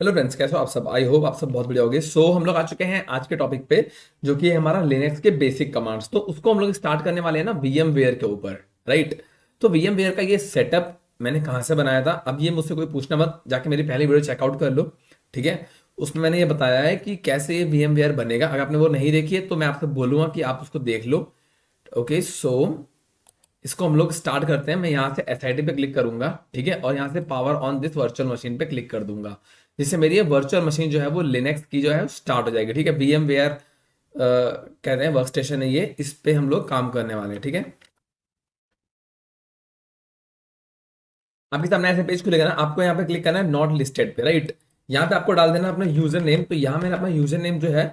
Hello friends, कैसे हो आप सब। आई होप आप सब बहुत बढ़िया होगे। हम लोग आ चुके हैं आज के टॉपिक पे, जो कि है हमारा लिनक्स के बेसिक कमांड्स। तो उसको हम लोग स्टार्ट करने वाले हैं ना वीएम वेयर के ऊपर, राइट। तो वीएम वेयर का ये सेटअप मैंने कहाँ से बनाया था, अब ये मुझसे कोई पूछना मत, जाके मेरी पहली वीडियो चेकआउट कर लो, ठीक है। उसमें मैंने ये बताया है कि कैसे ये वीएम वेयर बनेगा। अगर आपने वो नहीं देखी है तो मैं आपसे बोलूंगा कि आप उसको देख लो। ओके, इसको हम लोग स्टार्ट करते हैं। मैं यहाँ से एसआईटी पे क्लिक करूंगा, ठीक है, और यहाँ से power on this virtual machine पे क्लिक कर दूंगा, जिससे मेरी ये वर्चुअल मशीन जो है वो लिनक्स की जो है स्टार्ट हो जाएगी, ठीक है। वीएम वेयर कहते हैं वर्क स्टेशन है ये, इस पे हम लोग काम करने वाले हैं, ठीक है। आपके सामने ऐसे पेज खुलेगा ना, आपको यहाँ पे क्लिक करना है नॉट लिस्टेड पे, राइट। यहाँ पे आपको डाल देना अपना यूजर नेम। तो यहाँ मैंने अपना यूजर नेम जो है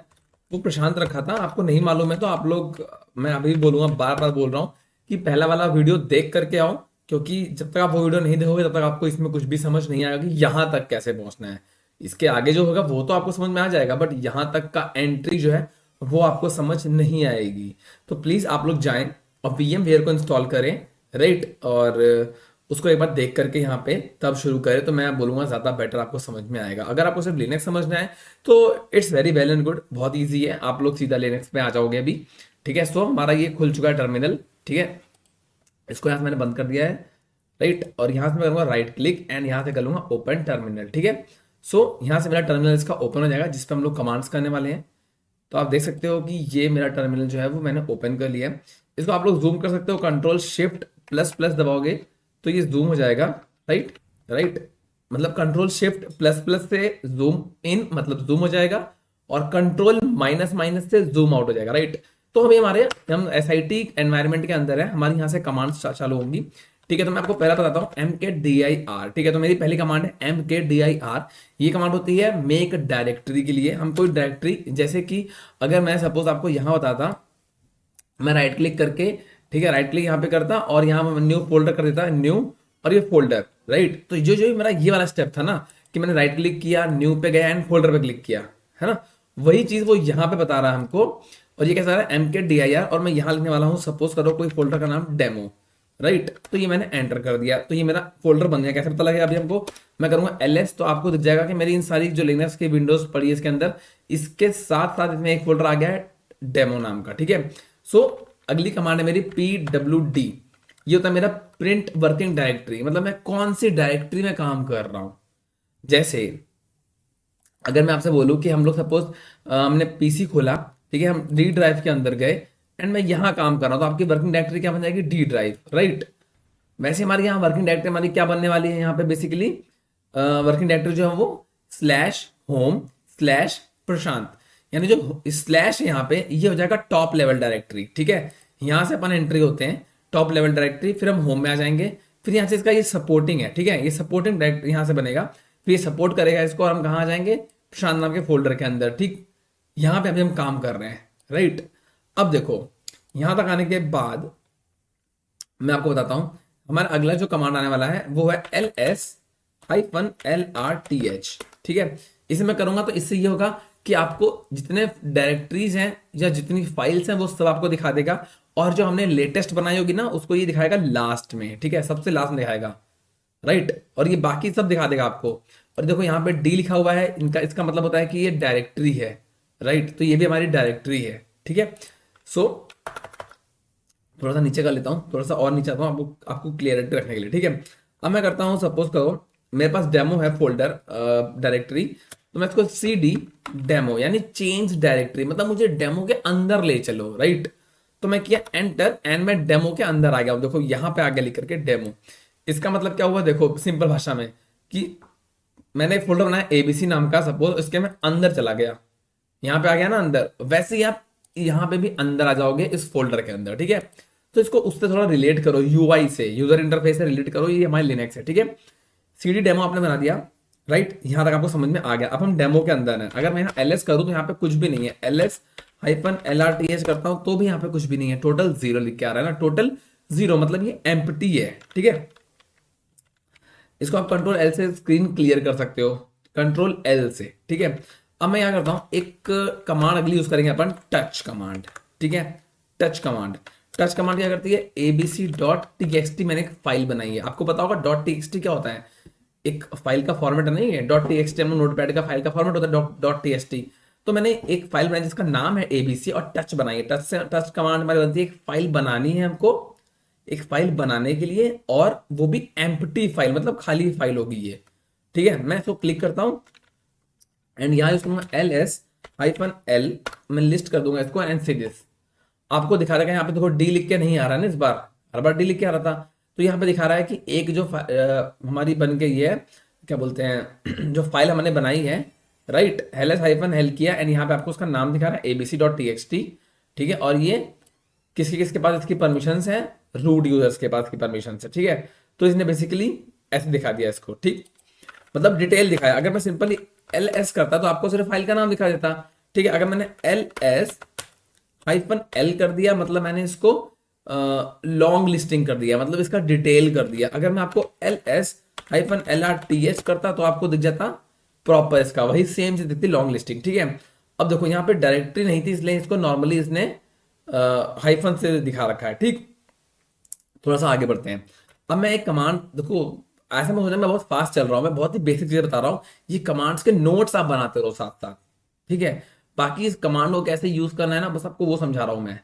वो प्रशांत रखा था। आपको नहीं मालूम है तो आप लोग, मैं अभी बोलूंगा, बार बार बोल रहा हूँ कि पहला वाला वीडियो देख करके आओ, क्योंकि जब तक आप वो वीडियो नहीं देखोगे तब तक आपको इसमें कुछ भी समझ नहीं आएगा कि यहाँ तक कैसे पहुंचना है। इसके आगे जो होगा वो तो आपको समझ में आ जाएगा, बट यहाँ तक का एंट्री जो है वो आपको समझ नहीं आएगी। तो प्लीज आप लोग जाएं और वीएम वेयर को इंस्टॉल करें, राइट। और उसको एक बार देख करके यहाँ पे तब शुरू करें, तो मैं बोलूंगा ज्यादा बेटर आपको समझ में आएगा। अगर आपको सिर्फ लिनक्स समझना है तो it's very well and good, बहुत इजी है, आप लोग सीधा लिनक्स पे आ जाओगे अभी, ठीक है। हमारा ये खुल चुका है टर्मिनल, ठीक है। इसको यहाँ से मैंने बंद कर दिया है, राइट। और यहाँ से मैं करूँगा राइट क्लिक एंड यहाँ से कर लूंगा ओपन टर्मिनल, ठीक है। यहाँ से मेरा टर्मिनल इसका ओपन हो जाएगा, जिसपे हम लोग कमांड्स करने वाले हैं। तो आप देख सकते हो कि ये मेरा टर्मिनल जो है वो मैंने ओपन कर लिया है। इसको आप लोग जूम कर सकते हो, कंट्रोल शिफ्ट प्लस प्लस दबाओगे तो ये जूम हो जाएगा, राइट। राइट, मतलब कंट्रोल शिफ्ट प्लस प्लस से जूम इन मतलब जूम हो जाएगा, और कंट्रोल माइनस माइनस से जूम आउट हो जाएगा, राइट। तो अभी हम एस आई टी एनवायरमेंट के अंदर है, हमारी यहाँ से कमांड्स चालू होंगी, ठीक है। तो मैं आपको पहला बताता हूँ एम के डी आई आर, ठीक है। तो मेरी पहली कमांड है एम के डी आई आर। ये कमांड होती है मेक डायरेक्टरी के लिए। हम कोई डायरेक्टरी, जैसे कि अगर मैं सपोज आपको यहाँ बताता, मैं राइट क्लिक करके, ठीक है, राइट क्लिक यहाँ पे करता और यहाँ मैं न्यू फोल्डर कर देता, न्यू, और ये फोल्डर, राइट। तो जो जो मेरा ये वाला स्टेप था ना, कि मैंने राइट क्लिक किया, न्यू पे गया एंड फोल्डर पे क्लिक किया, है ना, वही चीज वो यहाँ पे बता रहा है हमको। और ये कैसा रहा है एम के डी आई आर, और मैं यहाँ लिखने वाला हूँ, सपोज करो कोई फोल्डर का नाम डेमो, राइट। तो ये मैंने एंटर कर दिया, तो ये मेरा फोल्डर बन गया। कैसे पता लगेगा अभी हमको, मैं करूंगा एलएस, तो आपको दिख जाएगा कि मेरी इन सारी जो लिनक्स की विंडोज पड़ी है इसके अंदर, इसके साथ साथ इसमें एक फोल्डर आ गया है डेमो नाम का, ठीक है। सो अगली कमांड है मेरी पी डब्ल्यू डी। ये होता है मेरा प्रिंट वर्किंग डायरेक्टरी, मतलब मैं कौन सी डायरेक्टरी में काम कर रहा हूं। जैसे अगर मैं आपसे बोलूं कि हम लोग सपोज हमने पीसी खोला, ठीक है, हम डी ड्राइव के अंदर गए एंड मैं यहां काम कर रहा हूं, तो आपकी वर्किंग डायरेक्टरी क्या बन जाएगी, डी ड्राइव, राइट। वैसे हमारी यहाँ वर्किंग डायरेक्टरी हमारी क्या बनने वाली है, यहाँ पे बेसिकली वर्किंग डायरेक्टरी जो है वो स्लैश होम स्लैश प्रशांत, यानी जो स्लैश है यहाँ पे, ये हो जाएगा टॉप लेवल डायरेक्टरी, ठीक है। यहाँ से अपन एंट्री होते हैं टॉप लेवल डायरेक्टरी, फिर हम होम में आ जाएंगे, फिर यहाँ से इसका ये सपोर्टिंग है, ठीक है, ये सपोर्टिंग डायरेक्टरी यहाँ से बनेगा, फिर ये सपोर्ट करेगा इसको, और हम कहाँ आ जाएंगे, प्रशांत नाम के फोल्डर के अंदर, ठीक। यहाँ पे अभी हम काम कर रहे हैं, राइट। अब देखो, यहाँ तक आने के बाद मैं आपको बताता हूं, हमारा अगला जो कमांड आने वाला है वो है L S hyphen L R T H, ठीक है। इसे मैं करूंगा तो इससे ये होगा कि आपको जितने डायरेक्टरीज हैं या जितनी फाइल्स हैं वो सब आपको दिखा देगा, और जो हमने लेटेस्ट बनाई होगी ना उसको ये दिखाएगा लास्ट में, ठीक है, सबसे लास्ट में दिखाएगा, राइट। और ये बाकी सब दिखा देगा आपको। और देखो यहाँ पे डी लिखा हुआ है, इनका इसका मतलब होता है कि ये डायरेक्टरी है, राइट। तो ये भी हमारी डायरेक्टरी है, ठीक है। सो थोड़ा सा नीचे कर लेता हूँ, थोड़ा सा और नीचे आता हूँ आपको आपको क्लियरिटी रखने के लिए, ठीक है। अब मैं करता हूँ, सपोज करो मेरे पास डेमो है फोल्डर डायरेक्टरी, तो मैं इसको सी डी डेमो यानी चेंज डायरेक्टरी, मतलब मुझे डेमो के अंदर ले चलो, राइट। तो मैं किया एंटर एंड मैं डेमो के अंदर आ गया। देखो यहाँ पे आ गया लिख करके डेमो। इसका मतलब क्या हुआ, देखो सिंपल भाषा में, कि मैंने एक फोल्डर बनाया एबीसी नाम का, सपोज इसके मैं अंदर चला गया, यहाँ पे आ गया ना अंदर, वैसे ही आप यहाँ पे भी अंदर आ जाओगे इस फोल्डर के अंदर, ठीक है। तो इसको उससे थोड़ा रिलेट करो, यूआई से, यूजर इंटरफेस से रिलेट करो, ये हमारी लिनक्स है, ठीक है। सीडी डेमो आपने बना दिया, राइट, यहां तक आपको समझ में आ गया। अब हम डेमो के अंदर है, अगर मैं यहाँ एलएस करूँ तो यहाँ पे कुछ भी नहीं है, LS hyphen L R T H करता हूं तो भी यहाँ पे कुछ भी नहीं है, टोटल जीरो लिख के आ रहा है ना, टोटल जीरो, मतलब ये एम्प्टी है, ठीक है। इसको आप कंट्रोल एल से स्क्रीन क्लियर कर सकते हो, कंट्रोल एल से, ठीक है। अब मैं यहाँ करता हूँ एक कमांड अगली यूज करेंगे अपन, टच कमांड, ठीक है। टच कमांड, टच कमांड क्या करती है, abc.txt मैंने एक फाइल बनाई है, आपको पता होगा .txt क्या होता है, एक फाइल का फॉर्मेट नहीं है, dot T X T, notepad का फाइल का फॉर्मेट होता है डॉट टी एस टी। तो मैंने एक फाइल बनाई जिसका नाम है एबीसी और टच बनाई है। टच से टच कमांड हमारी बनती है, एक फाइल बनानी है हमको, एक फाइल बनाने के लिए, और वो भी एम्प्टी फाइल, मतलब खाली फाइल होगी ये। ठीक है, मैं इसको क्लिक करता हूं एंड यहाँ यूज करूंगा ls-l, मैं लिस्ट कर दूंगा इसको एंड सी दिस। आपको दिखा रहा है यहाँ पे देखो डी लिख के नहीं आ रहा है ना, इस बार हर बार डी लिख के आ रहा था। तो यहाँ पे दिखा रहा है कि एक जो हमारी बन गई है, क्या बोलते हैं, जो फाइल हमने बनाई है, राइट, ls-l किया एंड यहाँ पे आपको उसका नाम दिखा रहा है abc.txt। ठीक है, और ये किसके किसके पास इसकी परमिशंस है, रूट यूजर्स के पास की परमिशंस है। ठीक है, तो इसने बेसिकली ऐसे दिखा दिया इसको। ठीक, मतलब डिटेल दिखाया। अगर मैं सिंपली ls करता तो आपको सिर्फ फाइल का नाम दिखा देता। ठीक है, अगर मैंने ls-l कर दिया मतलब मैंने इसको लॉन्ग लिस्टिंग कर दिया, मतलब इसका डिटेल कर दिया। अगर मैं आपको ls-lrth करता तो आपको दिख जाता प्रॉपर इसका वही सेम चीज दिखती, लॉन्ग लिस्टिंग। ठीक है, अब देखो यहाँ पे डायरेक्टरी नहीं थी इसलिए इसको नॉर्मली इसने हाइफन से दिखा रखा है। ठीक, थोड़ा सा आगे बढ़ते हैं। अब मैं एक कमांड, देखो ऐसा मैं सोचा मैं बहुत फास्ट चल रहा हूँ, मैं बहुत ही बेसिक चीजें बता रहा हूँ, ये कमांड्स के नोट्स आप बनाते रहो साथ साथ। ठीक है, बाकी इस कमांड को कैसे यूज करना है ना, बस आपको वो समझा रहा हूँ मैं।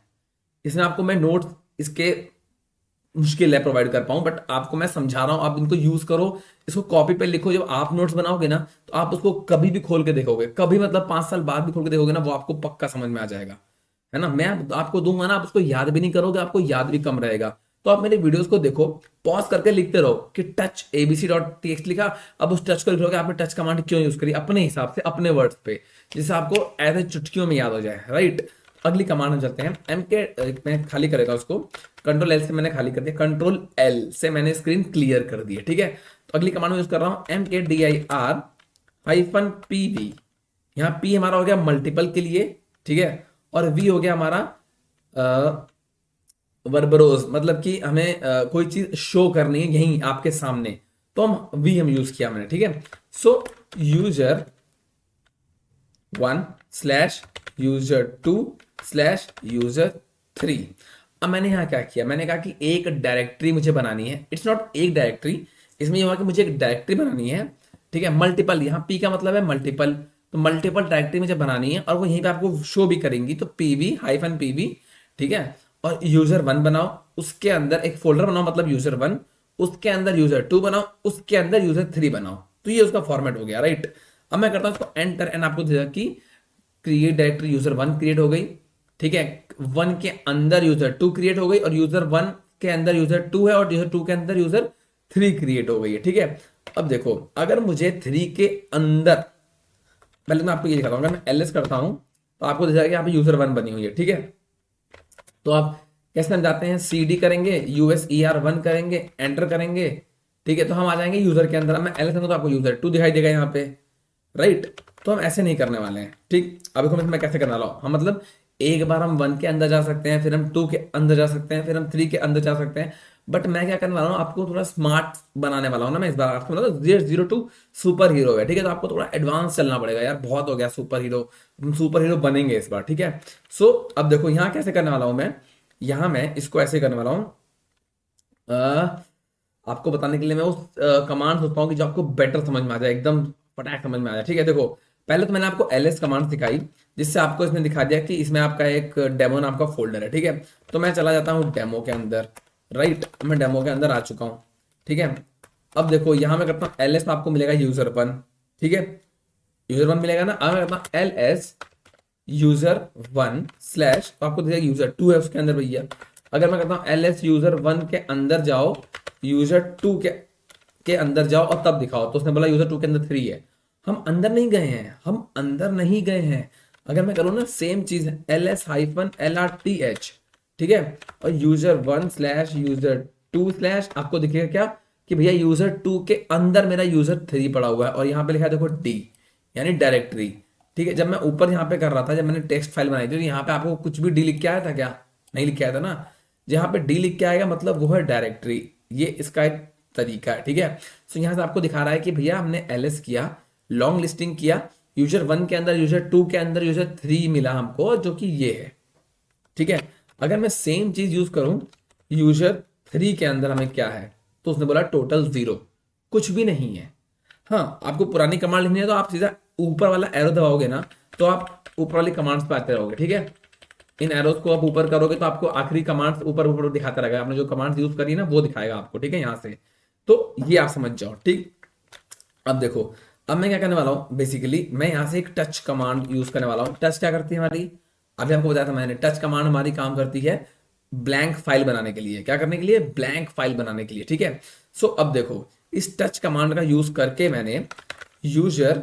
इसमें आपको मैं नोट्स इसके मुश्किल है प्रोवाइड कर पाऊँ, बट आपको मैं समझा रहा हूँ, आप इनको यूज करो, इसको कॉपी पे लिखो। जब आप नोट्स बनाओगे ना तो आप उसको कभी भी खोल के देखोगे, कभी मतलब 5 साल बाद भी खोल के देखोगे ना, वो आपको पक्का समझ में आ जाएगा। है ना, मैं आपको दूंगा ना, आप उसको याद भी नहीं करोगे, आपको याद भी कम रहेगा। तो आप मेरे वीडियोस को देखो, पॉज करके लिखते रहो कि टच abc.txt लिखा, अब उस टच को लिख रहे आपने टच कमांड क्यों यूज करी, अपने हिसाब से अपने वर्ड्स पे, जिससे आपको ऐसे चुटकियों में याद हो जाए। राइट, अगली कमांड में चलते हैं। एम के मैं खाली करेगा उसको, कंट्रोल एल से मैंने खाली कर दिया, कंट्रोल एल से मैंने स्क्रीन क्लियर कर दी है। ठीक है, तो अगली कमांड में यूज कर रहा हूं mkdir-pv। यहाँ पी हमारा हो गया मल्टीपल के लिए, ठीक है, और वी हो गया हमारा वर्बरोज, मतलब कि हमें कोई चीज शो करनी है यहीं आपके सामने, तो हम यूज किया हमने। ठीक है, सो user1/user2/user3। अब मैंने यहाँ क्या किया, मैंने कहा कि एक डायरेक्टरी मुझे बनानी है। इट्स नॉट एक डायरेक्टरी, इसमें यह हुआ कि मुझे एक डायरेक्टरी बनानी है। ठीक है, मल्टीपल, यहाँ पी का मतलब है मल्टीपल, तो मल्टीपल डायरेक्टरी मुझे बनानी है और वो यहीं पे आपको शो भी करेंगी। तो pv-pv, ठीक है, और user1 बनाओ, उसके अंदर एक फोल्डर बनाओ, मतलब user1, उसके अंदर user2 बनाओ, उसके अंदर user3 बनाओ। तो ये उसका फॉर्मेट हो गया। राइट, अब मैं करता हूँ उसको एंटर एंड आपको देखा कि क्रिएट डायरेक्टरी user1 क्रिएट हो गई। ठीक है, 1 के अंदर user2 क्रिएट हो गई, और user1 के अंदर user2 है, और user2 के अंदर user3 क्रिएट हो गई है। ठीक है, अब देखो अगर मुझे 3 के अंदर, पहले मैं आपको ये दिखाता हूँ, अगर मैं ls करता हूँ तो आपको दिख जाएगा यहाँ पे user1 बनी हुई है। ठीक है, तो आप कैसे समझाते हैं, cd करेंगे, user1 करेंगे, एंटर करेंगे। ठीक है, तो हम आ जाएंगे यूजर के अंदर। मैं ls करूंगा तो आपको user2 दिखाई देगा यहाँ पे। राइट, तो हम ऐसे नहीं करने वाले हैं। ठीक, अब देखो मैं कैसे करने वाला हूँ, हम मतलब एक बार हम 1 के अंदर जा सकते हैं, फिर हम 2 के अंदर जा सकते हैं, फिर हम 3 के अंदर जा सकते हैं। बट मैं क्या करने वाला हूँ, आपको थोड़ा स्मार्ट बनाने वाला हूँ ना मैं इस बार। आपको मतलब Z02 सुपर हीरो है। ठीक है, तो आपको थोड़ा एडवांस चलना पड़ेगा यार, बहुत हो गया सुपर हीरो, हम सुपर हीरो बनेंगे इस बार। ठीक है, सो अब देखो यहाँ कैसे करने वाला हूँ मैं, यहाँ मैं इसको ऐसे करने वाला हूँ। आपको बताने के लिए मैं उस कमांड सोचता हूँ कि जो आपको बेटर समझ में आ जाए, एकदम फटाक समझ में आ जाए। ठीक है, देखो पहले तो मैंने आपको ls कमांड सिखाई, जिससे आपको इसमें दिखा दिया कि इसमें आपका एक डेमो नाम का फोल्डर है। ठीक है, तो मैं चला जाता हूँ डेमो के अंदर। राइट, मैं डेमो के अंदर आ चुका हूँ। ठीक है, अब देखो यहाँ मैं करता हूँ ls में आपको मिलेगा user1। ठीक है, user1 मिलेगा ना। अब मैं करता हूँ ls user1 स्लैश, तो आपको दिखेगा user2 है उसके अंदर भैया। अगर मैं करता हूँ ls user1 के अंदर जाओ, user2 के अंदर जाओ और तब दिखाओ, तो उसने बोला user2 के अंदर 3 है। हम अंदर नहीं गए हैं, हम अंदर नहीं गए हैं। अगर मैं करूँ ना सेम चीज ls-lrth, ठीक है, और user1/user2/ आपको दिखेगा क्या कि भैया user2 के अंदर मेरा user3 पड़ा हुआ है, और यहाँ पे लिखा है देखो d, यानी डायरेक्टरी। ठीक है, जब मैं ऊपर यहाँ पे कर रहा था, जब मैंने टेक्स्ट फाइल बनाई थी, तो यहाँ पे आपको कुछ भी डी लिख के आया था क्या, नहीं लिख के आया था ना। जहाँ पे डी लिख के आएगा मतलब वो है डायरेक्टरी, ये इसका एक तरीका है। ठीक है, सो यहाँ से आपको दिखा रहा है कि भैया हमने ls किया, लॉन्ग लिस्टिंग किया, user1 के अंदर user2 के अंदर user3 मिला हमको, जो कि ये है। ठीक है, अगर मैं सेम चीज यूज करूं user3 के अंदर हमें क्या है, तो उसने बोला टोटल 0, कुछ भी नहीं है। हाँ, आपको पुरानी कमांड लिखनी है तो आप सीधा ऊपर वाला एरो दबाओगे ना, तो आप ऊपर वाली कमांड्स पे आते रहोगे, ठीक है। इन एरोज को आप ऊपर करोगे तो आपको आखिरी कमांड्स ऊपर ऊपर दिखाता रहेगा, आपने जो कमांड्स यूज करी ना वो दिखाएगा आपको, ठीक है, यहाँ से। तो ये आप समझ जाओ, ठीक। अब देखो, अब मैं क्या करने वाला हूँ, बेसिकली मैं यहाँ से एक टच कमांड यूज करने वाला हूँ। टच क्या करती है हमारी, अभी आपको बताया था मैंने, टच कमांड हमारी काम करती है ब्लैंक फाइल बनाने के लिए। क्या करने के लिए, ब्लैंक फाइल बनाने के लिए, ठीक है। सो अब देखो, इस टच कमांड का यूज करके मैंने यूजर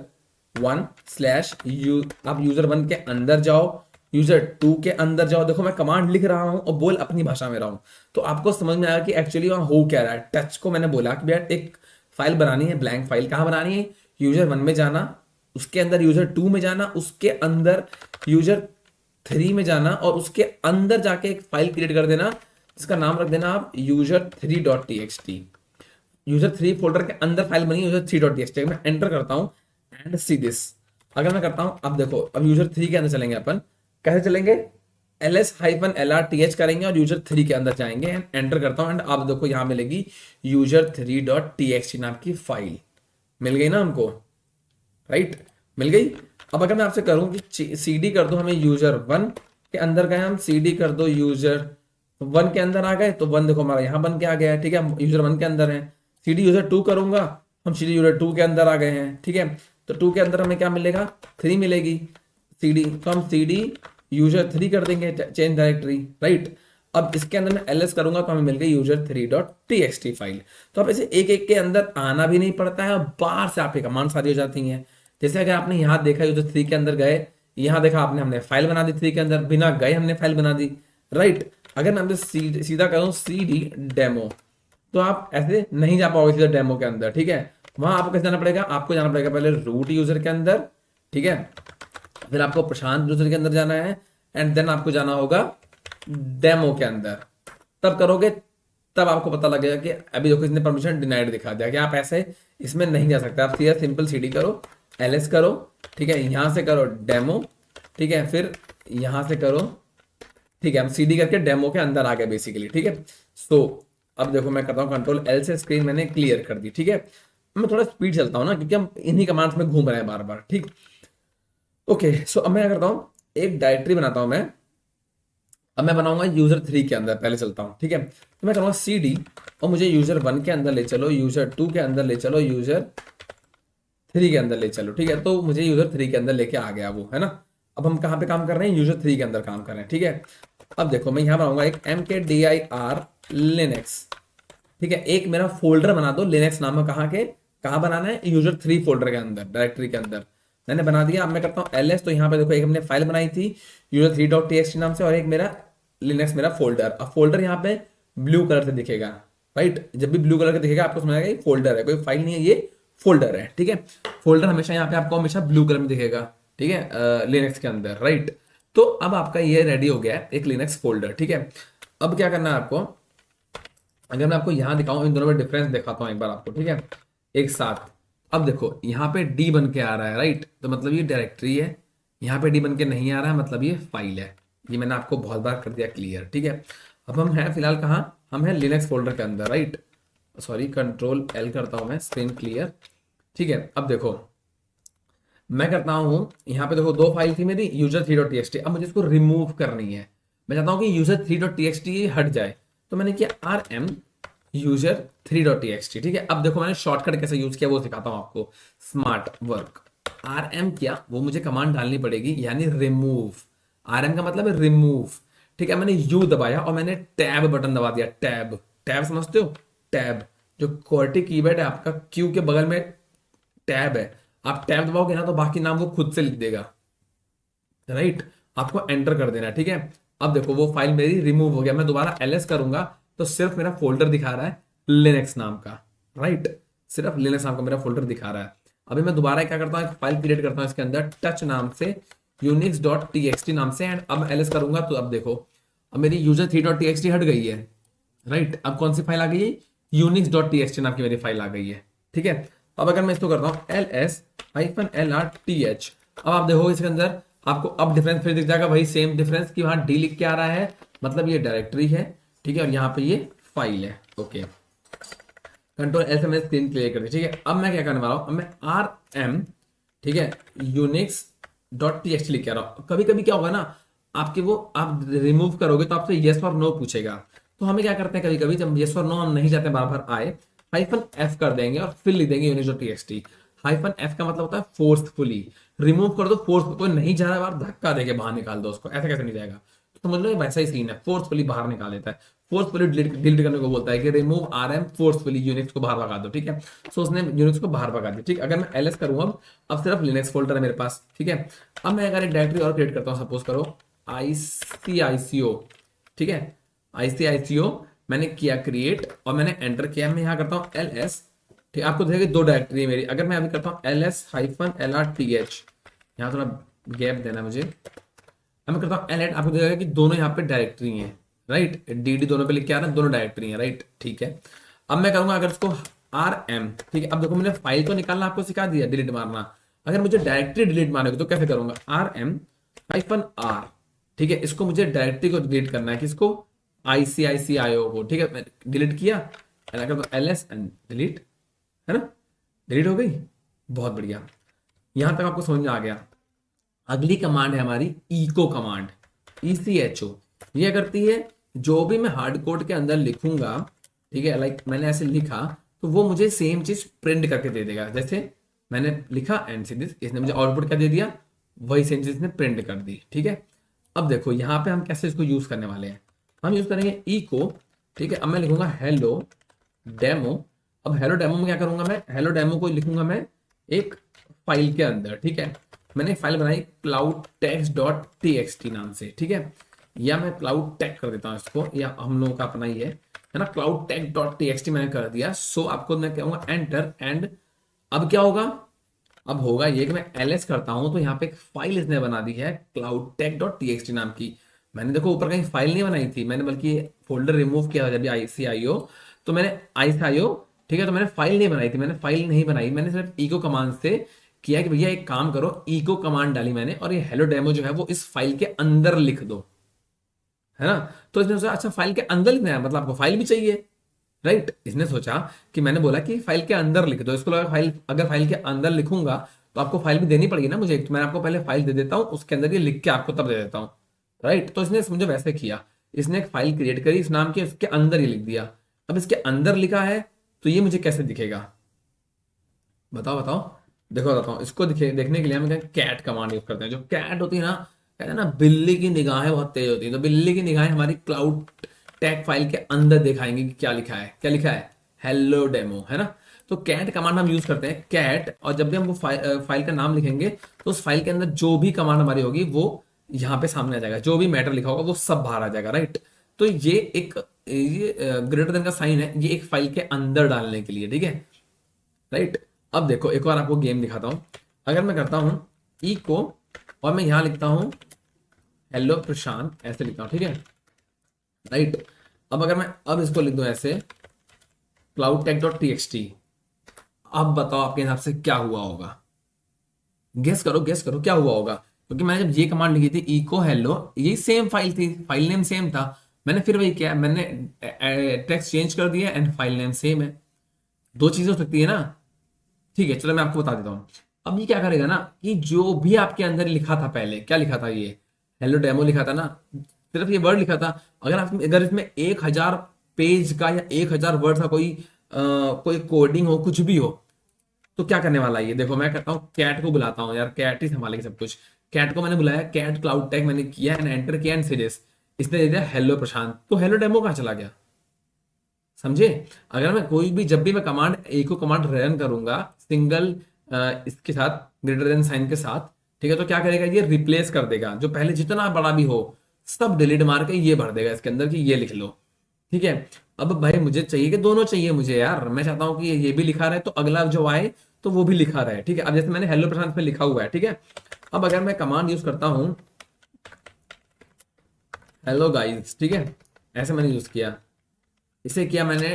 वन स्लैश यू, आप यूजर वन के अंदर जाओ, यूजर टू के अंदर जाओ। देखो मैं कमांड लिख रहा हूं और बोल अपनी भाषा में रहा हूं, तो आपको समझ में आया कि एक्चुअली वहां हो क्या रहा है। टच को मैंने बोला कि भैया एक फाइल बनानी है, ब्लैंक फाइल। कहाँ बनानी है, यूजर वन में जाना, उसके अंदर यूजर टू में जाना, उसके अंदर यूजर थ्री में जाना, और उसके अंदर जाके एक फाइल क्रिएट कर देना जिसका नाम रख देना आप user three dot T X T. User three folder के अंदर फाइल बनी user three dot T X T. मैं एंटर करता हूं एंड सी दिस, अगर मैं करता हूं, अब देखो, अब यूजर थ्री के अंदर चलेंगे अपन। कैसे चलेंगे, ls-lr-th करेंगे और यूजर थ्री के अंदर जाएंगे एंड एंटर करता हूं, एंड अब देखो यहां मिलेगी user three dot T X T नाम की फाइल। मिल गई ना हमको, राइट, मिल गई। अब अगर मैं आपसे करूं कि सीडी कर दो हमें यूजर वन के अंदर गए हम, सीडी कर दो यूजर वन के अंदर आ गए, तो वन देखो हमारा यहां बन के आ गया है, ठीक है, हम यूजर वन के अंदर है। सीडी यूजर टू करूंगा, हम सीडी यूजर टू के अंदर आ गए हैं, ठीक है। तो टू के अंदर हमें क्या मिलेगा, थ्री मिलेगी सीडी, तो हम सीडी यूजर थ्री कर देंगे, चेंज डायरेक्टरी, राइट। अब इसके अंदर मैं एलएस करूंगा तो हमें मिल गई user three dot T X T file. तो अब ऐसे एक एक के अंदर आना भी नहीं पड़ता है और बाहर से आपकी कमांड सारी हो जाती हैं। जैसे अगर आपने यहाँ देखा यूजर थ्री के अंदर गए, यहाँ देखा आपने, हमने फाइल बना दी थ्री के अंदर, बिना गए हमने फाइल बना दी, राइट। अगर मैं आपसे सीधा करूँ सी डी डेमो, तो आप ऐसे नहीं जा पाओगे सीधा डेमो के अंदर, ठीक है। वहां आपको कैसे जाना पड़ेगा, आपको जाना पड़ेगा पहले रूट यूजर के अंदर, ठीक है, फिर आपको प्रशांत यूजर के अंदर जाना है, एंड देन आपको जाना होगा डेमो के अंदर। तब करोगे, तब आपको पता लगेगा कि अभी देखो इसने परमिशन डिनाइड दिखा दिया कि आप ऐसे इसमें नहीं जा सकते। आप सीधा सिंपल सीडी करो, एलएस करो, ठीक है, यहां से करो डेमो, ठीक है, फिर यहां से करो, ठीक है, हम सीडी करके डेमो के अंदर आ गए बेसिकली, ठीक है। सो अब देखो मैं करता हूँ कंट्रोल एल से, स्क्रीन मैंने क्लियर कर दी, ठीक है। मैं थोड़ा स्पीड चलता हूँ ना, क्योंकि हम इन्हीं कमांड्स में घूम रहे हैं बार बार, ठीक। ओके, सो अब मैं क्या करता हूँ, एक डायरेक्टरी बनाता हूँ मैं। अब मैं बनाऊंगा यूजर थ्री के अंदर, पहले चलता हूँ, ठीक है। तो मैं करूँगा सी डी और मुझे यूजर वन के अंदर ले चलो, यूजर टू के अंदर ले चलो, यूजर थ्री के अंदर ले चलो, ठीक है। तो मुझे यूजर थ्री के अंदर लेके आ गया वो, है ना। अब हम कहाँ पे काम कर रहे हैं, यूजर थ्री के अंदर काम कर रहे हैं, ठीक है। अब देखो मैं यहाँ बनाऊंगा एक mkdir लिनक्स, ठीक है। एक मेरा फोल्डर बना दो लिनक्स नाम का, कहाँ के, कहाँ बनाना है, यूजर थ्री फोल्डर के अंदर, डायरेक्टरी के अंदर मैंने बना दिया। अब मैं करता हूँ एलएस, तो यहाँ पे देखो एक हमने फाइल बनाई थी user three dot T X T नाम से, और एक मेरा लिनक्स मेरा फोल्डर। अब फोल्डर यहाँ पे ब्लू कलर से दिखेगा, राइट। जब भी ब्लू कलर का दिखेगा आपको समझ आएगा ये फोल्डर है, कोई फाइल नहीं है, ये फोल्डर है, ठीक है। फोल्डर हमेशा यहाँ पे आपको हमेशा ब्लू कलर में दिखेगा, ठीक है, लिनक्स के अंदर, राइट। तो अब आपका ये रेडी हो गया है एक लिनक्स फोल्डर, ठीक है। अब क्या करना है आपको, अगर मैं आपको यहाँ दिखाऊं, इन दोनों में डिफरेंस दिखाता हूँ एक बार आपको, ठीक है, एक साथ। अब देखो यहाँ पे डी बन के आ रहा है, राइट, तो मतलब ये डायरेक्टरी है। यहाँ पे डी बन के नहीं आ रहा है, मतलब ये फाइल है। ये मैंने आपको बहुत बार कर दिया क्लियर, ठीक है। अब हम हैं फिलहाल कहाँ, हम हैं लिनक्स फोल्डर के अंदर, राइट। सॉरी, कंट्रोल एल करता हूँ मैं, स्क्रीन क्लियर, ठीक है। अब देखो मैं करता हूँ, यहाँ पे देखो दो फाइल थी मेरी, user three dot T X T. अब मुझे इसको रिमूव करनी है, मैं चाहता हूँ कि user three dot T X T हट जाए, तो मैंने किया R M user three dot T X T, ठीक है। अब देखो मैंने शॉर्टकट कैसे यूज किया वो सिखाता हूँ आपको, स्मार्ट वर्क। आर एम किया, वो मुझे कमांड डालनी पड़ेगी, यानी रिमूव। आर एम का मतलब है रिमूव, ठीक है। मैंने यू दबाया और मैंने टैब बटन दबा दिया, टैब, टैब समझते हो, टैब जो क्वार्टी कीबोर्ड है आपका, क्यू के बगल में टैब है, आप टैब दबाओगे ना तो बाकी नाम वो खुद से लिख देगा, राइट। आपको एंटर कर देना है, ठीक है। अब देखो वो फाइल मेरी रिमूव हो गया, मैं दोबारा एलएस करूंगा तो सिर्फ मेरा फोल्डर दिखा रहा है लिनक्स नाम का, राइट, सिर्फ लिनक्स नाम का मेरा फोल्डर दिखा रहा है। अभी मैं दोबारा क्या करता हूँ, एक फाइल क्रिएट करता हूँ इसके अंदर टच नाम से, Unix dot T X T नाम से, एंड अब एलएस करूंगा तो अब देखो अब मेरी user three dot T X T हट गई है, राइट। अब कौन सी फाइल आ गई है, Unix dot T X T नाम की मेरी फाइल आ गई है, ठीक है। अब अगर मैं इसको करता हूँ L S hyphen L R T H, अब आप देखो इसके अंदर आपको अब डिफरेंस फिर दिख जाएगा, वही सेम डिफरेंस कि वहां डी लिख के आ रहा है, मतलब ये डायरेक्टरी है, ठीक है, और यहाँ पे ये फाइल है, ओके। कंट्रोल एल से मैंने स्क्रीन क्लियर कर दी। ठीक है, अब मैं क्या करने वाला हूँ, अब मैं आर एम, ठीक है, Unix dot T X T लिख के आ रहा हूँ। कभी कभी क्या होगा ना, आपके वो आप रिमूव करोगे तो आपसे यस और नो पूछेगा। तो हमें क्या करते हैं, कभी कभी जब यस और नो हम नहीं चाहते बार बार आए, हाइफन एफ कर देंगे और फिर लिख देंगे Unix dot T X T. Hyphen F का मतलब होता है फोर्सफुली, रिमूव कर दो, फोर्स कोई नहीं जा रहा है बाहर, धक्का देके बाहर निकाल दो उसको, ऐसा कैसे नहीं जाएगा। तो समझ लो ये वैसा ही सीन है, फोर्सफुली बाहर निकाल देता है। फोर्सफुली डिलीट करने को बोलता है कि remove R M forcefully, Unix को बाहर भगा दो। ठीक है, सो उसने यूनिक्स को बाहर भगा दिया। ठीक, अगर मैं एल एस करूँ अब सिर्फ लिनक्स फोल्डर है मेरे पास। ठीक है, अब मैं अगर एक डायरेक्टरी और क्रिएट करता हूँ, सपोज करो ICICO। ठीक है, ICICO मैंने किया क्रिएट और मैंने एंटर किया। मैं यहाँ करता हूँ LS। ठीक, आपको देखिए दो डायरेक्टरी है मेरी। अगर मैं अभी करता हूँ LS-LRTH, यहाँ थोड़ा गैप देना मुझे। अब मैं करता हूँ L8, आपको देखिएगा कि दोनों यहाँ पे डायरेक्टरी हैं, राइट। DD दोनों पे लिख के आ रहा है, दोनों डायरेक्टरी हैं, राइट। ठीक है, अब मैं करूंगा अगर इसको RM। ठीक है, अब देखो मैंने फाइल तो निकालना आपको सिखा दिया, डिलीट मारना। अगर मुझे डायरेक्टरी डिलीट मारने को तो कैसे करूंगा, RM-R। ठीक है, इसको मुझे डायरेक्टरी को डिलीट करना है, किसको, ICICIO को। ठीक है, मैं डिलीट किया, LS एंड डिलीट, है ना, डिलीट हो गई। बहुत बढ़िया, यहां तक आपको समझ में आ गया। अगली कमांड है हमारी इको कमांड, ECHO। ये करती है जो भी मैं हार्ड कोड के अंदर लिखूंगा, ठीक है, लाइक मैंने ऐसे लिखा तो वो मुझे सेम चीज प्रिंट करके दे देगा। जैसे मैंने लिखा एंड सी दिस, इसने मुझे आउटपुट क्या दे दिया, वही सेम चीज इसने प्रिंट कर दी। ठीक है, अब देखो यहाँ पे हम कैसे इसको यूज करने वाले हैं, हम यूज करेंगे इको। ठीक है, अब मैं लिखूंगा हेलो डेमो। अब हेलो डेमो में क्या करूंगा, मैं हेलो डेमो को लिखूंगा मैं एक फाइल के अंदर। ठीक है, मैंने एक फाइल बनाई cloud text dot T X T नाम से। ठीक है, या मैं क्लाउड टेक कर देता हूँ इसको, या हम लोगों का अपना ही है ना, cloud tech dot T X T मैंने कर दिया। सो आपको मैं कहूंगा एंटर, एंड अब क्या होगा, अब होगा ये कि मैं LS करता हूं तो यहाँ पे एक फाइल इसने बना दी है cloud tech dot T X T नाम की। मैंने देखो ऊपर कहीं फाइल नहीं बनाई थी, मैंने बल्कि फोल्डर रिमूव किया जब ICIO, तो मैंने ICIO, ठीक है, तो मैंने फाइल नहीं बनाई थी, मैंने फाइल नहीं बनाई, मैंने सिर्फ इको कमांड से किया कि भैया एक काम करो, इको कमांड डाली मैंने और ये हेलो डेमो जो है वो इस फाइल के अंदर लिख दो, है ना। तो इसने सोचा अच्छा फाइल के अंदर लिखना है, मतलब आपको फाइल भी चाहिए, राइट। इसने सोचा कि मैंने बोला कि फाइल के अंदर लिख दो, इसको लगा फाइल, अगर फाइल के अंदर लिखूंगा तो आपको फाइल भी देनी पड़ेगी ना मुझे, तो मैं आपको पहले फाइल दे देता हूँ, उसके अंदर ये लिख के आपको तब दे देता हूँ, राइट। तो इसने मुझे वैसे किया, इसने एक फाइल क्रिएट करी इस नाम की, उसके अंदर ही लिख दिया। अब इसके अंदर लिखा है तो ये मुझे कैसे दिखेगा, बताओ बताओ। देखो बताता हूँ, इसको देखने के लिए हम कैट कमांड यूज करते हैं। जो कैट होती है ना, कहते हैं ना बिल्ली की निगाहें बहुत तेज होती हैं, तो बिल्ली की निगाहें हमारी क्लाउड टैग फाइल के अंदर दिखाएंगे कि क्या लिखा है, क्या लिखा है, हेलो डेमो, है ना। तो कैट कमांड हम यूज करते हैं, कैट, और जब भी हम वो फाइल का नाम लिखेंगे तो उस फाइल के अंदर जो भी कमांड हमारी होगी वो यहाँ पे सामने आ जाएगा, जो भी मैटर लिखा होगा वो सब बाहर आ जाएगा, राइट। तो ये ग्रेटर देन का साइन है, ये एक फाइल के अंदर डालने के लिए, ठीक है, राइट। अब देखो एक बार आपको गेम दिखाता हूं, अगर मैं करता हूं इको और मैं यहां लिखता हूं हेलो प्रशांत, ऐसे लिखता हूं, ठीक है, राइट। अब अगर मैं अब इसको लिख दूं ऐसे cloud tech dot T X T, अब बताओ आपके हिसाब से क्या हुआ होगा, गेस करो गेस करो क्या हुआ होगा। क्योंकि मैंने जब ये कमांड लिखी थी इको हेलो, ये सेम फाइल थी, फाइल नेम सेम था, मैंने फिर वही किया, मैंने टेक्स्ट चेंज कर दिया एंड फाइल नेम सेम है, दो चीजें हो सकती है ना। ठीक है, चलो मैं आपको बता देता हूँ। अब ये क्या करेगा ना कि जो भी आपके अंदर लिखा था, पहले क्या लिखा था, ये हेलो डेमो लिखा था ना, सिर्फ ये वर्ड लिखा था। अगर इसमें 1,000 पेज का या 1,000 वर्ड का कोई कोडिंग हो, कुछ भी हो, तो क्या करने वाला है ये, देखो मैं करता हूँ कैट को बुलाता हूँ, यार कैट ही संभालेगी सब कुछ। कैट को मैंने बुलाया, कैट क्लाउड टैग मैंने किया एंड एंटर किया एंड सीरीज, इसने दे दिया हेलो प्रशांत, तो हेलो डेमो कहाँ चला गया, समझे। अगर मैं कोई भी, जब भी मैं कमांड इको कमांड रन करूंगा सिंगल इसके साथ ग्रेटर देन साइन के साथ, ठीक है, तो क्या करेगा ये रिप्लेस कर देगा, जो पहले जितना बड़ा भी हो सब डिलीट मार के ये भर देगा इसके अंदर कि ये लिख लो, ठीक है। अब भाई मुझे चाहिए कि दोनों चाहिए मुझे, यार मैं चाहता हूं कि ये भी लिखा रहे तो अगला जो आए तो वो भी लिखा रहे, ठीक है। अब जैसे मैंने हेलो प्रशांत में लिखा हुआ है, ठीक है। अब अगर मैं कमांड यूज करता हूं हेलो गाइस, ठीक है, ऐसे मैंने यूज किया, इसे किया मैंने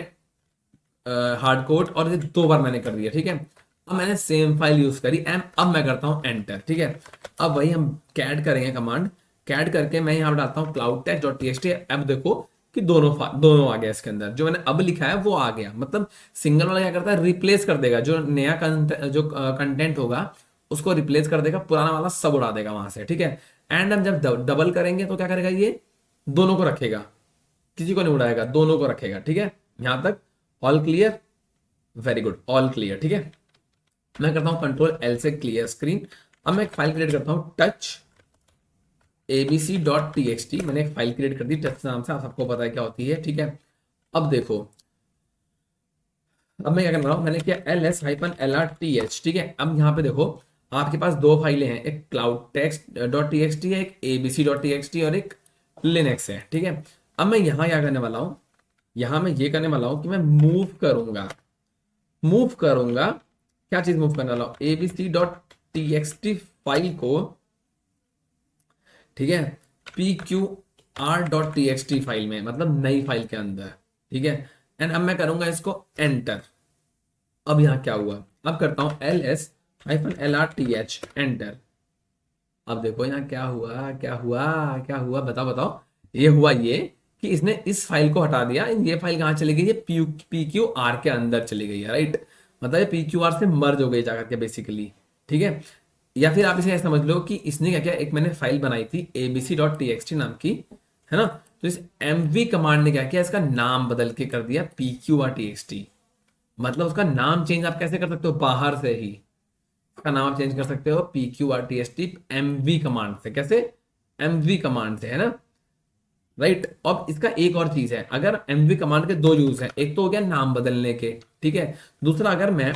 हार्ड कोड और ये 2 बार मैंने कर दिया, ठीक है। अब मैंने सेम फाइल यूज करी एम, अब मैं करता हूं एंटर, ठीक है। अब वही हम कैट करेंगे कमांड, कैट करके मैं यहाँ डालता हूँ cloud text dot T X T. अब देखो कि दोनों आ गया इसके अंदर, जो मैंने अब लिखा है वो आ गया। मतलब सिंगल वाला क्या करता है, रिप्लेस कर देगा, जो नया जो कंटेंट होगा उसको रिप्लेस कर देगा, पुराना वाला सब उड़ा देगा वहां से, ठीक है। एंड हम जब डबल करेंगे तो क्या करेगा, ये दोनों को रखेगा, किसी को नहीं उड़ाएगा, दोनों को रखेगा, ठीक है। यहां तक all clear, very good, all clear, ठीक है। मैं करता हूं कंट्रोल एल से क्लियर स्क्रीन। अब मैं एक फाइल क्रिएट करता हूं, टच abc.txt। मैंने एक फाइल क्रिएट कर दी टच नाम से, आप सबको पता है क्या होती है, ठीक है। अब देखो, अब मैं क्या कर रहा हूं, मैंने किया ls-lrth, ठीक है। अब यहाँ पे देखो, आपके पास दो फाइलें हैं, एक cloud text dot T X T है, एक abc.txt और एक लिनक्स है, ठीक है। अब मैं यहाँ क्या करने वाला हूँ, यहाँ मैं ये करने वाला हूँ कि मैं मूव करूंगा। क्या चीज मूव करने वाला हूँ, abc.txt फाइल को, ठीक है, pqr.txt फाइल में, मतलब नई फाइल के अंदर, ठीक है। एंड अब मैं करूंगा इसको एंटर। अब यहां क्या हुआ, अब करता हूं ls-lrth एंटर। अब देखो यहाँ क्या हुआ, क्या हुआ, बताओ। ये हुआ ये कि इसने इस फाइल को हटा दिया, ये फाइल कहां चली गई, ये pqr के अंदर चली गई है, राइट। मतलब ये pqr से मर्ज हो गई जाकर के बेसिकली, ठीक है। या फिर आप इसे ऐसा समझ लो कि इसने क्या किया, एक मैंने फाइल बनाई थी abc.txt नाम की, है ना। तो इस mv कमांड ने क्या किया, इसका नाम बदल के कर दिया pqr.txt। मतलब उसका नाम चेंज आप कैसे कर सकते हो, बाहर से ही इसका नाम आप चेंज कर सकते हो pqr.txt mv कमांड से। कैसे, mv कमांड से, है ना, राइट। अब इसका एक और चीज है, अगर mv कमांड के दो यूज है, एक तो हो गया नाम बदलने के, ठीक है। दूसरा, अगर मैं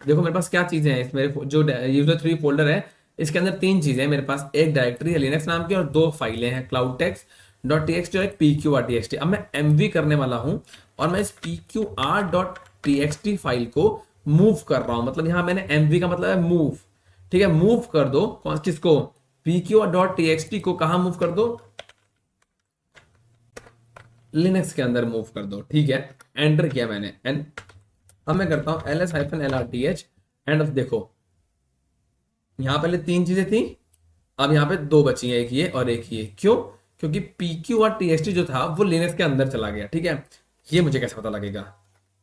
देखो मेरे पास क्या चीजें हैं, इस मेरे जो यूजर 3 फोल्डर है, इसके अंदर तीन चीजें हैं मेरे पास, एक डायरेक्टरी है लिनक्स नाम की और दो फाइलें हैं, cloud text dot T X T और एक pqr.txt। अब मैं mv करने वाला हूं और मैं इस pqr.txt फाइल को मूव कर रहा हूं। मतलब यहां मैंने mv का मतलब है मूव, ठीक है। मूव कर दो किसको, pqr.txt को कहां मूव कर दो, लिनक्स के अंदर मूव कर दो, ठीक है। एंटर किया मैंने, एंड अब मैं करता हूं ls-lrth एंड अब देखो, यहां पहले तीन चीजें थी, अब यहां पे दो बची हैं, एक ये और एक ये। क्यों, क्योंकि pqr.txt जो था वो लिनक्स के अंदर चला गया, ठीक है। ये मुझे कैसे पता लगेगा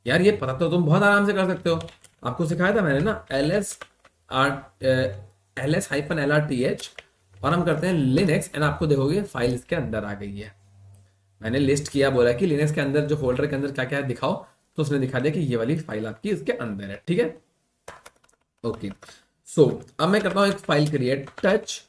यार, ये पता तो तुम बहुत आराम से कर सकते हो, आपको सिखाया था मैंने ना, ls-lrth और हम करते हैं लिनक्स, एंड आपको देखोगे फाइल इसके अंदर आ गई है। मैंने लिस्ट किया, बोला कि लिनक्स के अंदर जो फोल्डर के अंदर क्या क्या है दिखाओ, तो उसने दिखा दिया कि ये वाली फाइल आपकी इसके अंदर है, ठीक है। ओके, सो अब मैं करता हूं एक फाइल क्रिएट, टच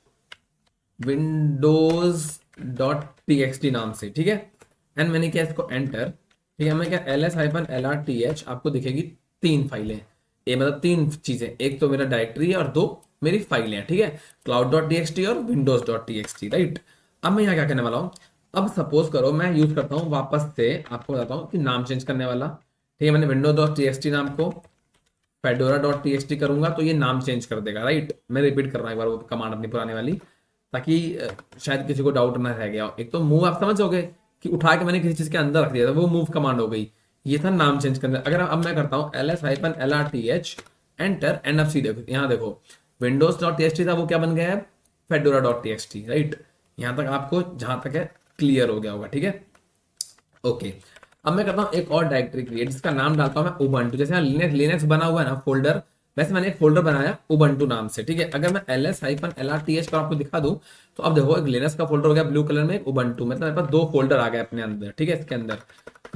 windows.txt नाम से, ठीक है। एंड मैंने किया इसको एंटर, ठीक है। मैं क्या ls-lrth, आपको दिखेगी तीन फाइलें, ये मतलब तीन चीजें, एक तो मेरा डायरेक्टरी है और दो मेरी फाइलें हैं, ठीक है, cloud.txt और windows.txt, राइट। अब मैं यहाँ क्या करने वाला हूँ, अब सपोज करो मैं यूज करता हूँ वापस से, आपको बताता हूँ कि नाम चेंज करने वाला, ठीक है। मैंने windows.txt नाम को fedora.txt करूंगा तो ये नाम चेंज कर देगा, राइट। मैं रिपीट कर रहा हूँ एक बार वो कमांड अपनी पुरानी वाली, ताकि शायद किसी को डाउट ना रह गया हो। एक तो मूव आप समझोगे कि उठा के मैंने किसी चीज के अंदर रख दिया था, वो मूव कमांड हो गई, ये था नाम चेंज करना। अगर अब मैं करता हूँ ls-lrth एंटर, एंड अब सी देखो, यहाँ देखो windows.txt था वो क्या बन गया है, fedora.txt, राइट। यहाँ तक आपको जहां तक है क्लियर हो गया होगा, ठीक है। ओके, अब मैं करता हूँ एक और डायरेक्टरी क्रिएट, जिसका नाम डालता हूँ मैं उबंटू। जैसे लिनक्स बना हुआ है ना फोल्डर, वैसे मैंने एक फोल्डर बनाया उबंटू नाम से, ठीक है। अगर मैं ls-lrth को आपको दिखा दूं, तो अब देखो एक लिनक्स का फोल्डर हो गया ब्लू कलर में, एक उबंटू, मतलब मेरे पास दो फोल्डर आ गए अपने अंदर, ठीक है। इसके अंदर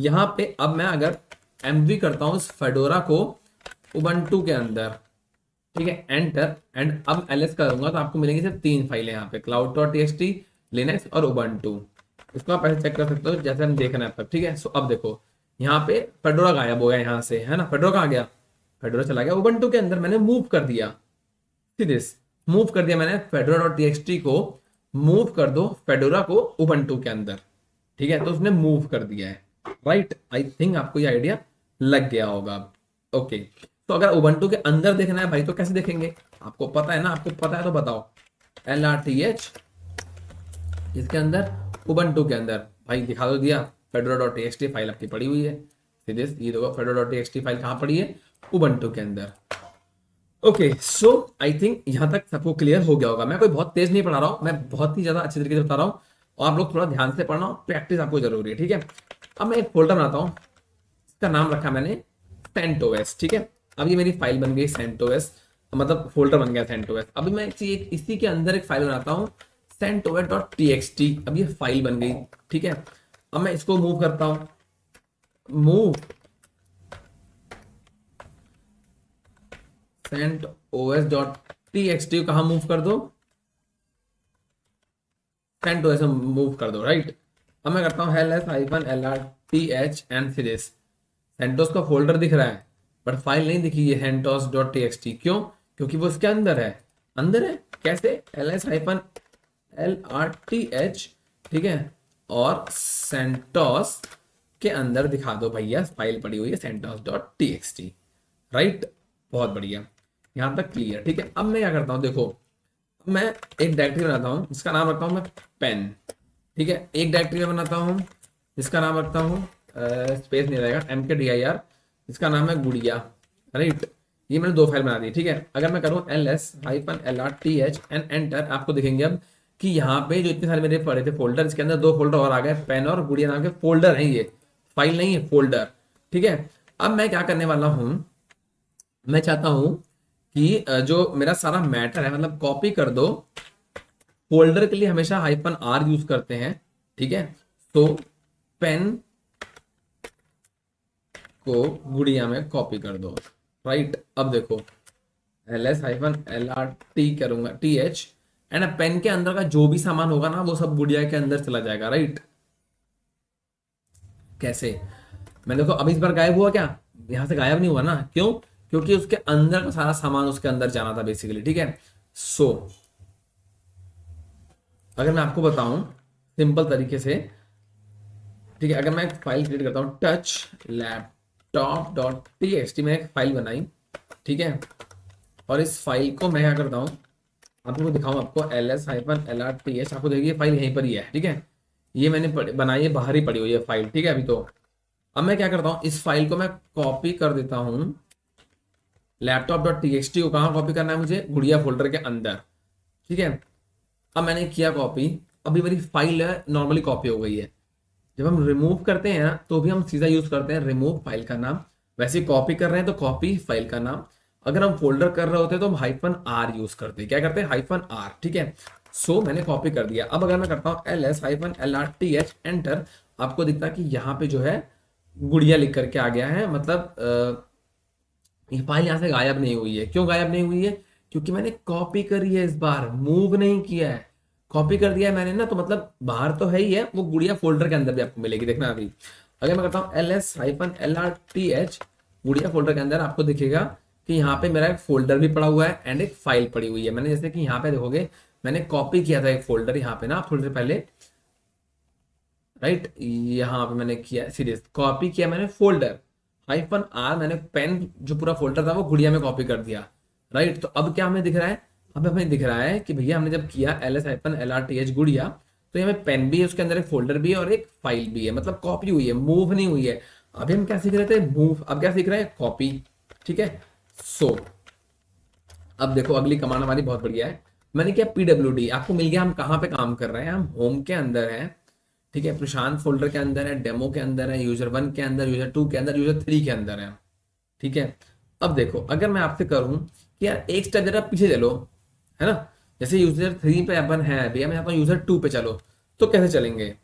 यहाँ पे अब मैं अगर mv करता हूँ इस फेडोरा को उबंटू के अंदर, ठीक है, एंटर, एंड अब ls करूंगा तो आपको मिलेंगी सिर्फ तीन फाइलें यहाँ पे, cloud.txt, लिनक्स और उबंटू। इसको आप ऐसे चेक कर सकते हो जैसे हम देख रहे हैं अब तक, ठीक है। सो अब देखो यहाँ पे फेडोरा गायब हो गया यहाँ से, है ना, फेडोरा कहाँ गया, फेडोरा चला गया उबंटू के अंदर, मैंने मूव कर दिया, सीधे मूव कर दिया मैंने फेडोरा.txt को, मूव कर दो फेडोरा को उबंटू के अंदर, ठीक है। तो उसने मूव कर दिया है, राइट। आई थिंक आपको ये आइडिया लग गया होगा। ओके, तो अगर उबंटू के अंदर देखना है भाई तो कैसे देखेंगे, आपको पता है ना, आपको पता है तो बताओ, lrth इसके अंदर उबंटू के अंदर, भाई दिखा दो दिया, fedora.txt फाइल आपकी पड़ी हुई है, सीधे ये देखो fedora.txt फाइल कहाँ पड़ी है, उबंटू के अंदर। ओके, सो आई थिंक यहां तक सबको क्लियर हो गया होगा। मैं कोई बहुत तेज नहीं पढ़ा रहा हूं, मैं बहुत ही ज्यादा अच्छे तरीके से बता रहा हूं, और आप लोग थोड़ा ध्यान से पढ़ना, प्रैक्टिस आपको जरूरी है, ठीक है। अब मैं एक फोल्डर बनाता हूँ, इसका नाम रखा मैंने सेंटोस, ठीक है। अब ये मेरी फाइल बन गई सेंटोस, मतलब फोल्डर बन गया सेंटोस। अभी मैं इसी के अंदर एक फाइल बनाता हूँ centos.txt। अब ये फाइल बन गई, ठीक है। अब मैं इसको मूव करता हूँ, मूव centos.txt कहाँ मूव कर दो, सेंटोस में मूव कर दो, राइट। अब मैं करता हूँ ls-lrth एंड सीरीज। सेंटोस का फोल्डर दिख रहा है बट फाइल नहीं दिखी है centos.txt, क्यों? क्योंकि वो उसके अंदर है। अंदर है कैसे? ls-lrth, ठीक है, और सेंटोस के अंदर दिखा दो भैया, फाइल पड़ी हुई है centos.txt, राइट। बहुत बढ़िया, यहां तक क्लियर, ठीक है। अब मैं क्या करता हूं, देखो मैं एक डायरेक्टरी बनाता हूं जिसका नाम रखता हूं मैं पेन, ठीक है। एक डायरेक्टरी में बनाता हूं जिसका नाम रखता हूं स्पेस नहीं रहेगा, mkdir, जिसका नाम है गुड़िया, राइट। ये मैंने दो फाइल बना दी, ठीक है। अगर मैं करूं ls-lrth एंड एंटर, आपको दिखेंगे अब कि यहाँ पे जो इतने सारे मेरे पड़े थे फोल्डर, इसके अंदर दो फोल्डर और आ गए, पेन और गुड़िया नाम के फोल्डर हैं, ये फाइल नहीं है, फोल्डर, ठीक है। अब मैं क्या करने वाला हूं, मैं चाहता हूं कि जो मेरा सारा मैटर है, मतलब कॉपी कर दो। फोल्डर के लिए हमेशा -r यूज करते हैं, ठीक है। तो पेन को गुड़िया में कॉपी कर दो, राइट। अब देखो ls-lrt करूंगा th, एंड पेन के अंदर का जो भी सामान होगा ना वो सब गुड़िया के अंदर चला जाएगा, राइट। कैसे? मैं देखो अब इस बार गायब हुआ क्या? यहां से गायब नहीं हुआ ना, क्यों? क्योंकि उसके अंदर का सारा सामान उसके अंदर जाना था बेसिकली, ठीक है। सो अगर मैं आपको बताऊं सिंपल तरीके से, ठीक है, अगर मैं एक फाइल क्रिएट करता हूं touchlaptop.txt, मैं एक फाइल बनाई, ठीक है। और इस फाइल को मैं क्या करता हूं, आपको दिखाऊं, आपको ls-lrth, आपको देखिए फाइल यहीं पर ही है, ठीक है। ये मैंने बनाई है, बाहर ही पड़ी हुई है फाइल, ठीक है अभी तो। अब मैं क्या करता हूं, इस फाइल को मैं कॉपी कर देता हूं, laptop.txt को कहाँ कॉपी करना है मुझे? गुड़िया फोल्डर के अंदर, ठीक है। अब मैंने किया कॉपी, अभी मेरी फाइल नॉर्मली कॉपी हो गई है। जब हम रिमूव करते हैं ना तो भी हम सीधा यूज करते हैं रिमूव फाइल का नाम, वैसे कॉपी कर रहे हैं तो कॉपी फाइल का नाम। अगर हम फोल्डर कर रहे होते हैं तो हम -r यूज करते हैं, क्या करते हैं? -r, ठीक है। सो मैंने कॉपी कर दिया। अब अगर मैं करता हूँ ls-lrth एंटर, आपको दिखता है कि यहाँ पे जो है गुड़िया लिख करके आ गया है, मतलब ये फाइल यहाँ से गायब नहीं हुई है। क्यों गायब नहीं हुई है? क्योंकि मैंने कॉपी करी है, इस बार मूव नहीं किया है, कॉपी कर दिया है मैंने ना, तो मतलब बाहर तो है ही है, वो गुड़िया फोल्डर के अंदर भी आपको मिलेगी, देखना अभी। अगर मैं करता हूँ ls-lrth गुड़िया फोल्डर के अंदर, आपको दिखेगा कि यहाँ पे मेरा एक फोल्डर भी पड़ा हुआ है एंड एक फाइल पड़ी हुई है। मैंने जैसे कि यहाँ पे देखोगे मैंने कॉपी किया था एक फोल्डर यहाँ पे ना थोड़ी देर पहले, राइट। यहाँ पे मैंने किया सीरीज, कॉपी किया मैंने फोल्डर, -r मैंने पेन जो पूरा फोल्डर था वो गुड़िया में कॉपी कर दिया, राइट। तो अब क्या हमें दिख रहा है? अब हमें दिख रहा है कि भैया हमने जब किया ls-lrth गुड़िया, तो यहाँ में पेन भी है, उसके अंदर एक फोल्डर भी है और एक फाइल भी है, मतलब कॉपी हुई है, मूव नहीं हुई है। अभी हम क्या सीख रहे थे? मूव। अब क्या सीख रहे हैं? कॉपी, ठीक है। सो अब देखो अगली कमांड हमारी बहुत बढ़िया है। मैंने किया pwd, आपको मिल गया हम कहाँ पे काम कर रहे हैं, हम होम के अंदर हैं, ठीक है। प्रशांत फोल्डर के अंदर है, डेमो के अंदर है, यूजर 1 के अंदर, यूजर 2 के अंदर, यूजर 3 के अंदर है, ठीक है। अब देखो अगर मैं आपसे करूं कि यार एक स्टेप जरा पीछे चलो, है ना, जैसे यूजर 3 पे अपन है, भैया मैं चाहता हूँ यूजर 2 पे चलो, तो कैसे चलेंगे?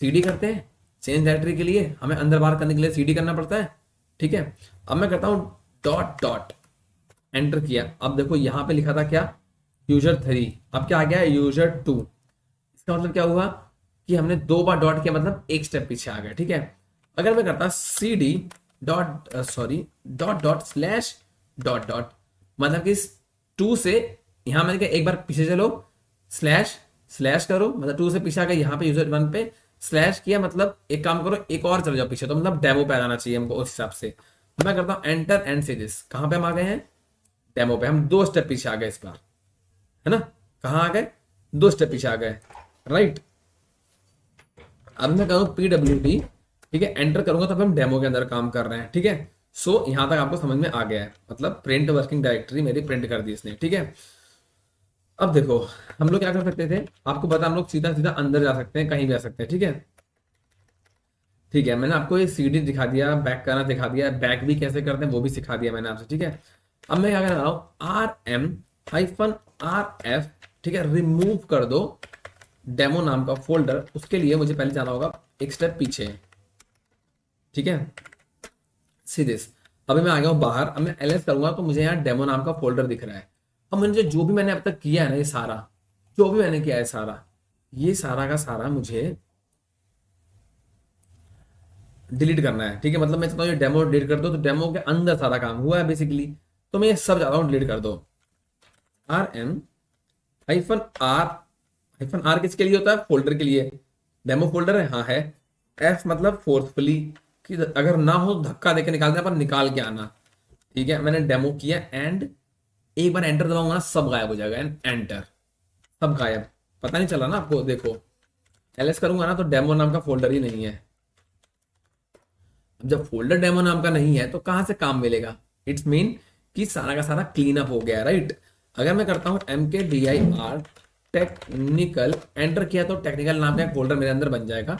सीडी करते हैं, चेंज डायरेक्टरी के लिए हमें अंदर बाहर करने के लिए सीडी करना पड़ता है, ठीक है। अब मैं करता हूँ डॉट एंटर किया, अब देखो यहाँ पे लिखा था क्या? यूजर 3, अब क्या आ गया? यूजर 2। इसका मतलब क्या हुआ कि हमने 2 बार डॉट किया, मतलब एक स्टेप पीछे आ गया, ठीक है। अगर मैं करता cd डॉट, मतलब कि 2 से यहां मैंने कहा एक बार पीछे चलो, स्लैश करो, मतलब 2 से पीछे आ गए, यहाँ पे यूजर 1 पे स्लैश किया, मतलब एक काम करो एक और चले जाओ पीछे, तो मतलब डेमो पे आ जाना चाहिए हमको उस हिसाब से। मैं करता हूँ एंटर एंड से दिस, कहां पे हम आ गए हैं? डेमो पे। हम 2 स्टेप पीछे आ गए इस बार, है ना। कहां आ गए? 2 स्टेप पीछे आ गए, राइट। अब मैं करूँ pwd, ठीक है, एंटर करूंगा तो हम डेमो के अंदर काम कर रहे हैं, ठीक है। सो यहां तक आपको समझ में आ गया है, मतलब प्रिंट वर्किंग डायरेक्टरी मेरी प्रिंट कर दी इसने, ठीक है। अब देखो, हम लोग क्या कर सकते थे, आपको पता, हम लोग सीधा सीधा अंदर जा सकते हैं, कहीं भी आ सकते हैं, ठीक है। ठीक है, मैंने आपको ये सीडी दिखा दिया, बैक करना दिखा दिया, बैक भी कैसे करते हैं वो भी सिखा दिया मैंने आपसे, ठीक है। अब मैं क्या कर रहा हूँ, RM-RF, ठीक है, रिमूव कर दो डेमो नाम का फोल्डर। उसके लिए मुझे पहले जाना होगा एक स्टेप पीछे, ठीक है, सीधे। अभी मैं आ गया हूँ बाहर, अब मैं एलएस करूंगा तो मुझे यहाँ डेमो नाम का फोल्डर दिख रहा है। अब मुझे जो भी मैंने अब तक किया है ना, ये सारा जो भी मैंने किया है सारा, ये सारा का सारा मुझे डिलीट करना है, ठीक है। मतलब मैं चाहता हूँ ये डेमो डिलीट कर दो, तो डेमो के अंदर सारा काम हुआ है बेसिकली, तो मैं ये सब चाहता हूँ डिलीट कर दो। RM-R किसके लिए होता है, फोल्डर के लिए। डेमो फोल्डर है, हाँ है। एफ मतलब फोर्सफुली, कि अगर ना हो तो धक्का देके निकाल देना, पर निकाल के आना, ठीक है। मैंने डेमो किया एंड एक बार एंटर दबाऊंगा ना, सब गायब हो जाएगा, एंड एंटर, सब गायब। पता नहीं चला ना आपको, देखो एलएस करूंगा ना तो डेमो नाम का फोल्डर ही नहीं है। अब जब फोल्डर डेमो नाम का नहीं है तो कहां से काम मिलेगा, इट्स मीन कि सारा का सारा क्लीन अप हो गया, राइट। अगर मैं करता हूं MKDIR टेक्निकल, एंटर किया तो टेक्निकल नाम का एक फोल्डर मेरे अंदर बन जाएगा,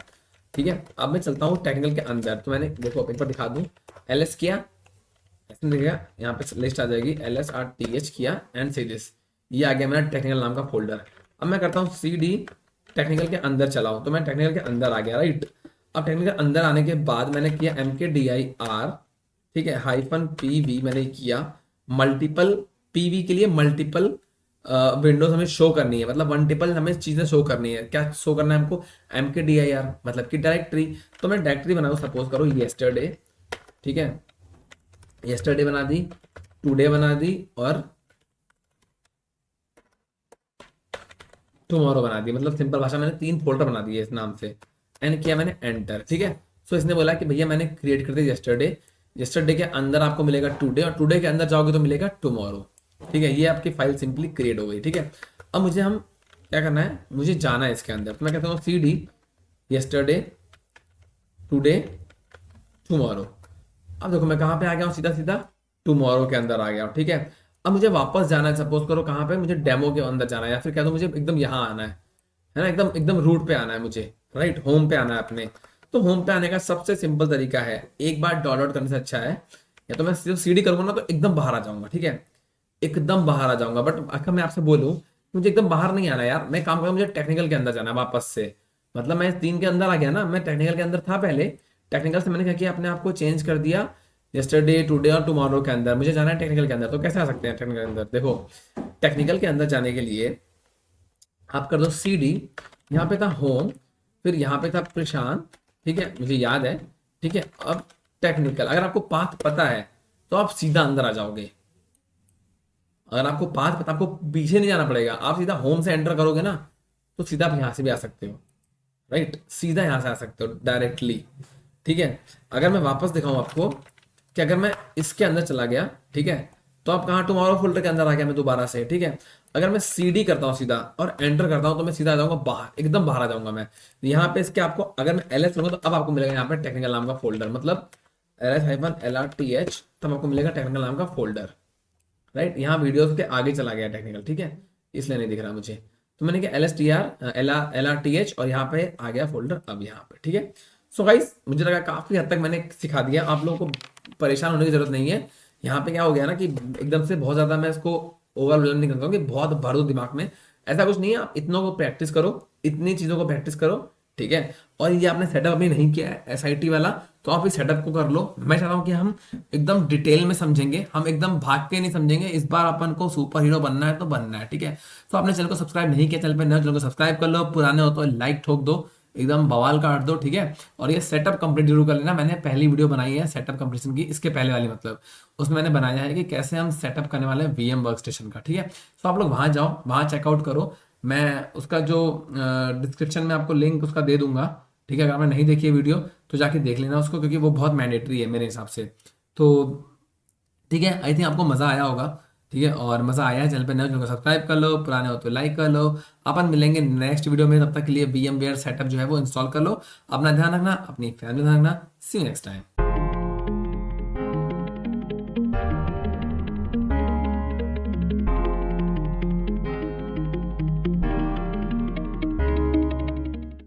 ठीक है। अब मैं चलता हूं टेक्निकल के अंदर, तो मैंने देखो एक बार दिखा दूं, एलएस किया, ऐसे दिखेगा यहाँ पे लिस्ट आ जाएगी, LSRTH किया एंड सी दिस, ये आ गया मेरा टेक्निकल नाम का फोल्डर। अब मैं करता हूँ CD, टेक्निकल के अंदर चलाऊं, तो मैं टेक्निकल के अंदर आ गया, राइट। अब टेक्निकल अंदर आने के बाद मैंने किया MKDIR, ठीक है, -PV मैंने किया। मल्टीपल PV के लिए मल्टीपल विंडोज हमें शो करनी है, मतलब मल्टीपल हमें चीजें शो करनी है। क्या शो करना है हमको, MKDIR मतलब कि डायरेक्टरी। तो मैं डायरेक्टरी बनाऊँ, सपोज करो येस्टरडे, ठीक है, येस्टरडे बना दी, टुडे बना दी और टुमारो बना दी। मतलब सिंपल भाषा मैंने 3 फोल्डर बना दिए इस नाम से, एंड किया मैंने एंटर, ठीक है। सो इसने बोला कि भैया मैंने क्रिएट कर दिया येस्टरडे, येस्टरडे के अंदर आपको मिलेगा टुडे, और टुडे के अंदर जाओगे तो मिलेगा टुमारो, ठीक है। ये आपकी फाइल सिंपली क्रिएट हो गई, ठीक है। अब मुझे हम क्या करना है, मुझे जाना है इसके अंदर, तो मैं कहता हूँ CD येस्टरडे टुडे टुमारो। अब देखो मैं कहाँ पे आ गया हूँ, सीधा सीधा टुमारो के अंदर आ गया हूँ, ठीक है। अब मुझे वापस जाना है, सपोज करो कहाँ पे, मुझे डेमो के अंदर जाना है, या फिर कह दो मुझे एकदम यहाँ आना है ना, एकदम एकदम रूट पे आना है मुझे, राइट, होम पे आना है अपने। तो होम पे आने का सबसे सिंपल तरीका है, एक बार डॉट आउट करने से अच्छा है, या तो मैं सिर्फ CD करूंगा ना तो एकदम बाहर आ जाऊंगा, ठीक है, एकदम बाहर आ जाऊंगा। बट अगर मैं आपसे बोलूं, मुझे एकदम बाहर नहीं आना यार, मैं काम करूँ, मुझे टेक्निकल के अंदर जाना है वापस से। मतलब मैं 3 के अंदर आ गया ना, मैं टेक्निकल के अंदर था पहले, टेक्निकल से मैंने क्या किया, अपने आप को चेंज कर दिया यस्टरडे टुडे और टुमारो के अंदर, मुझे जाना है टेक्निकल के अंदर। तो कैसे आ सकते हैं टेक्निकल के अंदर, देखो टेक्निकल के अंदर जाने के लिए आप कर दो CD, यहाँ पे था होम, फिर यहाँ पे था प्रशांत, ठीक है, मुझे याद है, ठीक है। अब टेक्निकल, अगर आपको पाथ पता है तो आप सीधा अंदर आ जाओगे। अगर आपको पाथ पता, आपको पीछे नहीं जाना पड़ेगा, आप सीधा होम से एंटर करोगे ना तो सीधा आप यहाँ से भी आ सकते हो, राइट, सीधा यहाँ से आ सकते हो डायरेक्टली, ठीक है। अगर मैं वापस दिखाऊं आपको कि अगर मैं इसके अंदर चला गया, ठीक है, तो आप कहाँ, टुमारो फोल्डर के अंदर आ गया मैं दोबारा से, ठीक है। अगर मैं CD करता हूँ सीधा और एंटर करता हूँ तो मैं सीधा आ जाऊंगा बाहर, एकदम बाहर आ जाऊंगा मैं। यहाँ पे इसके आपको, अगर मैं LS करूंगा तो अब आपको मिलेगा यहाँ पे टेक्निकल नाम का फोल्डर, मतलब LS-LRTH, तब आपको मिलेगा टेक्निकल नाम का फोल्डर, राइट। यहाँ वीडियोस के आगे चला गया टेक्निकल, ठीक है, इसलिए नहीं दिख रहा मुझे। तो मैंने क्या LSTR LRTH और यहाँ पे आ गया फोल्डर अब यहाँ पे, ठीक है। सो गाइस मुझे लगा काफी हद तक मैंने सिखा दिया, आप लोगों को परेशान होने की जरूरत नहीं है। यहाँ पे क्या हो गया ना कि एकदम से बहुत ज्यादा मैं इसको ओवरवेलम नहीं करता हूँ कि बहुत भर दो दिमाग में, ऐसा कुछ नहीं है। आप इतनों को प्रैक्टिस करो, इतनी चीजों को प्रैक्टिस करो, ठीक है। और ये आपने सेटअप अभी नहीं किया है SIT वाला, तो आप इस सेटअप को कर लो। मैं चाहता हूँ कि हम एकदम डिटेल में समझेंगे, हम एकदम भाग के नहीं समझेंगे। इस बार अपन को सुपर हीरो बनना है तो बनना है, ठीक है। तो आपने चैनल को सब्सक्राइब नहीं किया, चैनल पे नए, चैनल को सब्सक्राइब कर लो, पुराने हो तो लाइक ठोक दो, एकदम बवाल काट दो, ठीक है। और ये सेटअप कंप्लीट जरूर कर लेना, मैंने पहली वीडियो बनाई है सेटअप कंप्लीशन की, इसके पहले वाली, मतलब उसमें मैंने बनाया है कि कैसे हम सेटअप करने वाले हैं VM वर्क स्टेशन का, ठीक है। तो आप लोग वहां जाओ, वहां चेकआउट करो, मैं उसका जो डिस्क्रिप्शन में आपको लिंक उसका दे दूंगा, ठीक है। अगर आपने नहीं देखी है वीडियो तो जाके देख लेना उसको, क्योंकि वो बहुत मैंडेटरी है मेरे हिसाब से। तो ठीक है, आई थिंक आपको मज़ा आया होगा, ठीक है। और मज़ा आया है, चैनल पे नए, चैनल को सब्सक्राइब कर लो, पुराने हो तो लाइक कर लो। अपन मिलेंगे नेक्स्ट वीडियो में, तब तक के लिए VMware सेटअप जो है वो इंस्टॉल कर लो। अपना ध्यान रखना, अपनी फैमिली ध्यान रखना, सी यू नेक्स्ट टाइम।